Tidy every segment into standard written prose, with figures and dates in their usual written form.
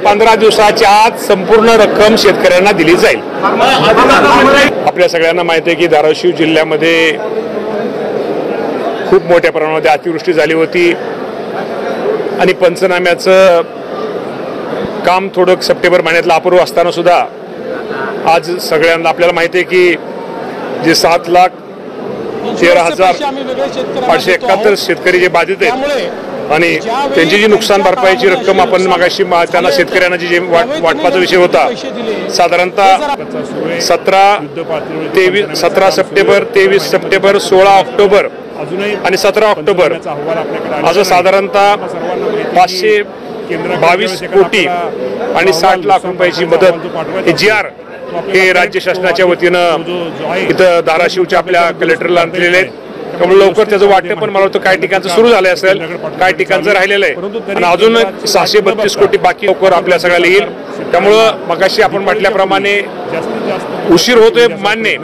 15 दिवसाच्या आत संपूर्ण रक्कम शेतकऱ्यांना दिली जाईल। आपल्या सगळ्यांना माहिती आहे की धाराशिव जिल्ह्यामध्ये खूप मोठ्या प्रमाणामध्ये अतिवृष्टी झाली होती आणि पंचनाम्याचं काम थोडं सप्टेंबर महिन्यातलं अपूर्व असताना सुद्धा आज सगळ्यांना आपल्याला माहिती आहे की जे 7,13,571 शेतकरी जे बाधित आहेत आणि त्यांची जी नुकसान भरपाईची रक्कम आपण मागाशी त्यांना शेतकऱ्यांना जी वाटपाचा विषय होता साधारणतः 17 सप्टेंबर 23 सप्टेंबर 16 ऑक्टोबर आणि 17 ऑक्टोबर असं साधारणतः 522 कोटी आणि 60 लाख रुपयाची मदत हे GR हे राज्य शासनाच्या वतीनं इथं धाराशिवच्या आपल्या कलेक्टरला दिलेले आहेत। त्यामुळे लवकर त्याचं वाटप पण मला वाटतं काही ठिकाणचं सुरू झालं असेल, काही ठिकाणचं राहिलेलं आहे आणि अजून 632 कोटी बाकी लवकर आपल्या सगळ्याला येईल। त्यामुळं मगाशी आपण म्हटल्याप्रमाणे उशीर होतोय मान्य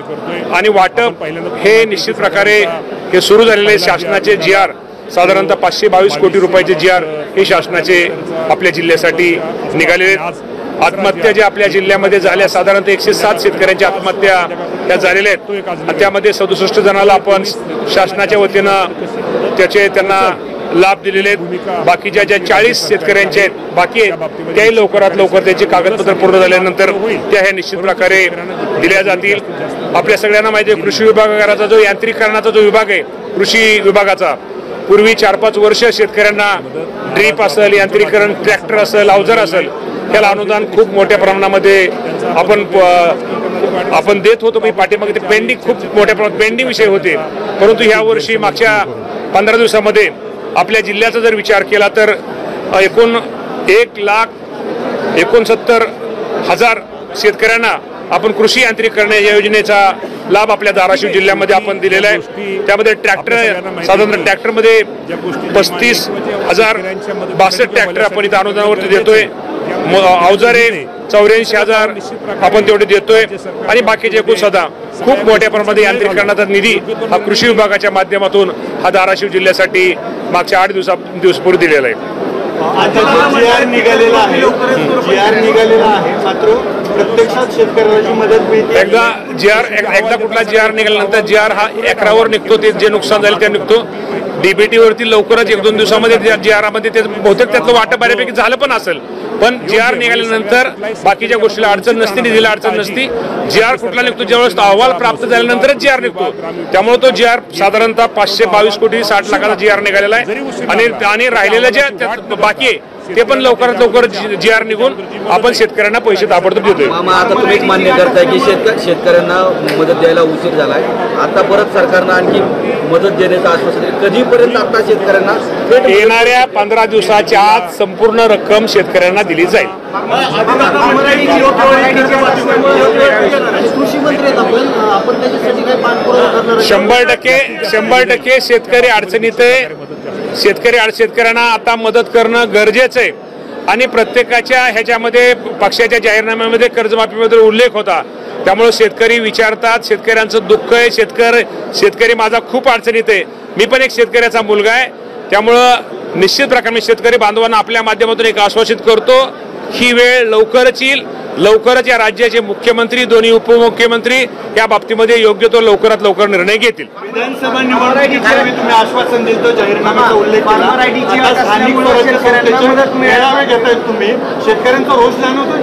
आणि वाटप हे निश्चित प्रकारे हे सुरू झालेले शासनाचे GR साधारणतः 522 कोटी रुपयाचे GR हे शासनाचे आपल्या जिल्ह्यासाठी निघालेले आहेत। आत्महत्या ज्या आपल्या जिल्ह्यामध्ये झाल्या साधारणतः 107 शेतकऱ्यांच्या आत्महत्या त्या झालेल्या आहेत। त्यामध्ये 67 जणांना आपण शासनाच्या वतीनं त्यांना लाभ दिलेले आहेत। बाकीच्या ज्या 40 शेतकऱ्यांचे आहेत बाकी आहेत त्याही लवकरात लवकर त्याचे कागदपत्र पूर्ण झाल्यानंतर त्या हे निश्चित प्रकारे दिल्या जातील। आपल्या सगळ्यांना माहिती आहे कृषी विभागाचा जो यांत्रिकरणाचा जो विभाग आहे कृषी विभागाचा पूर्वी 4-5 वर्ष शेतकऱ्यांना ड्रीप असेल, यांत्रिकरण, ट्रॅक्टर असेल, अवजार असेल त्याला अनुदान खूप मोठ्या प्रमाणामध्ये आपण देत होतो। पाठीमागे ते पेंडिंग खूप मोठ्या प्रमाणात पेंडिंग विषय होते, परंतु ह्या वर्षी मागच्या 15 दिवसामध्ये आपल्या जिल्ह्याचा जर विचार केला तर 1,69,000 शेतकऱ्यांना आपण कृषी यांत्रिकरण या योजनेचा लाभ आपल्या धाराशिव जिल्ह्यामध्ये आपण दिलेला आहे। त्यामध्ये ट्रॅक्टर साधारण ट्रॅक्टरमध्ये 35,062 ट्रॅक्टर आपण इथं अनुदानावरती देतोय। अवजारे 84,000 आपण तेवढे देतोय आणि बाकीचे एकूण सदा खूप मोठ्या प्रमाणात यांत्रिकरणाचा निधी हा कृषी विभागाच्या माध्यमातून हा धाराशिव जिल्ह्यासाठी मागच्या 8 दिवसापूर्वी दिलेला आहे। आता जो GR निघालेला आहे मात्र प्रत्यक्षात शेतकऱ्यांची मदत मिळते। एकदा कुठला GR निघाल्यानंतर GR हा एकरावर निघतो, ते जे नुकसान झाले ते निघतो। DBT वरती लवकरच 1-2 दिवसामध्ये GR मध्ये ते बहुतेक त्यातलं वाटप बऱ्यापैकी झालं पण असेल, पण GR निघाल्यानंतर बाकीच्या गोष्टीला अडचण नसते, निधीला अडचण नसती। GR कुठला निघतो ज्यावेळेस अहवाल प्राप्त झाल्यानंतरच GR निघतो। त्यामुळे तो GR साधारणतः 522 कोटी 60 लाखाचा GR निघालेला आहे आणि राहिलेल्या ज्या बाकी आहे ते पण लवकरात लवकर GR निघून आपण शेतकऱ्यांना पैसे ताबडतोब देतोय। आता तुम्ही एक मान्य करताय की शेतकऱ्यांना मदत द्यायला उशीर झालाय, आता परत सरकारनं आणखी मदत देण्याचं आश्वासन दिलं, कधीपर्यंत आता शेतकऱ्यांना येणाऱ्या 15 दिवसाच्या आत संपूर्ण रक्कम शेतकऱ्यांना दिली जाईल। कृषी मंत्री 100% शेतकरी अडचणीत आहे। शेतकऱ्यांना आता मदत करणं गरजेचं आहे आणि प्रत्येकाच्या ह्याच्यामध्ये पक्षाच्या जाहीरनाम्यामध्ये कर्जमाफीबद्दल उल्लेख होता। त्यामुळे शेतकरी विचारतात, शेतकऱ्यांचं दुःख आहे, शेतकरी माझा खूप अडचणीत आहे। मी पण एक शेतकऱ्याचा मुलगा आहे, त्यामुळं निश्चित प्रकारे शेतकरी बांधवांना आपल्या माध्यमातून एक आश्वासित करतो ही वेळ लवकरच येईल। लवकरच या राज्याचे मुख्यमंत्री, दोन्ही उपमुख्यमंत्री या बाबतीमध्ये योग्य तो लवकरात लवकर निर्णय घेतील। विधानसभा निवडणुकीच्या वेळी तुम्ही आश्वासन दिलं होतं, जाहीरनाम्याचा उल्लेख केला, स्थानिक स्वराज्य मेळावे घेताय तुम्ही, शेतकऱ्यांचा रोष जाणवतोय?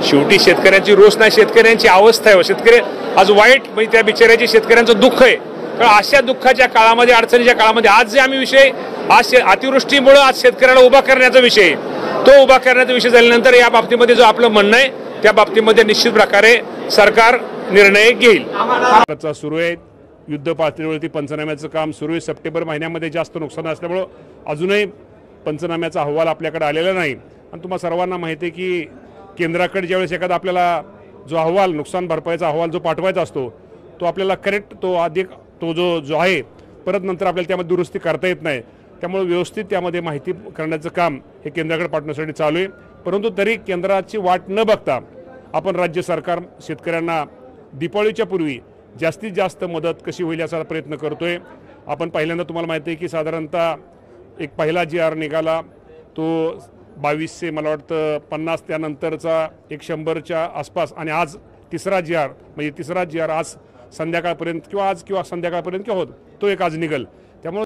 शेवटी शेतकऱ्यांची रोष नाही, शेतकऱ्यांची अवस्था आहे। शेतकरी आज वाईट म्हणजे त्या बिचाऱ्याची शेतकऱ्यांचं दुःख आहे। कारण अशा दुःखाच्या काळामध्ये, अडचणीच्या काळामध्ये आज जे आम्ही विषय आज अतिवृष्टीमुळे आज शेतकऱ्याला उभा करण्याचा विषय तो उभा करण्याचा विषय झाल्यानंतर या बाबतीमध्ये जो आपलं म्हणणं आहे त्या बाबतीमध्ये निश्चित प्रकारे सरकार निर्णय घेईल। सुरू आहे युद्ध पातळीवरती पंचनाम्याचं काम सुरू आहे। सप्टेंबर महिन्यामध्ये जास्त नुकसान असल्यामुळं अजूनही पंचनाम्याचा अहवाल आपल्याकडे आलेला नाही आणि तुम्हाला सर्वांना माहिती आहे की केंद्राकडे ज्यावेळेस एखादा आपल्याला जो अहवाल नुकसान भरपाईचा अहवाल जो पाठवायचा असतो तो आपल्याला करेक्ट तो जो आहे परत नंतर आपल्याला त्यामध्ये दुरुस्ती करता येत नाही। त्यामुळे व्यवस्थित त्यामध्ये माहिती करण्याचं काम हे केंद्राकडे पाठवण्यासाठी चालू आहे। परंतु तरी केंद्राची वाट न बघता आपण राज्य सरकार शेतकऱ्यांना दीपावलीच्या पूर्वी जास्तीत जास्त मदत कशी होईल याचा प्रयत्न करतोय। आपण पहिल्यांदा तुम्हाला माहिती आहे की साधारणतः एक पहिला GR निघाला तो 2200 मला वाटतं 50 त्यानंतरचा एक 100च्या आसपास आणि आज तिसरा जी आर म्हणजे तिसरा जी आर आज संध्याकाळपर्यंत किंवा आज किंवा संध्याकाळपर्यंत किंवा होत तो एक आज निघेल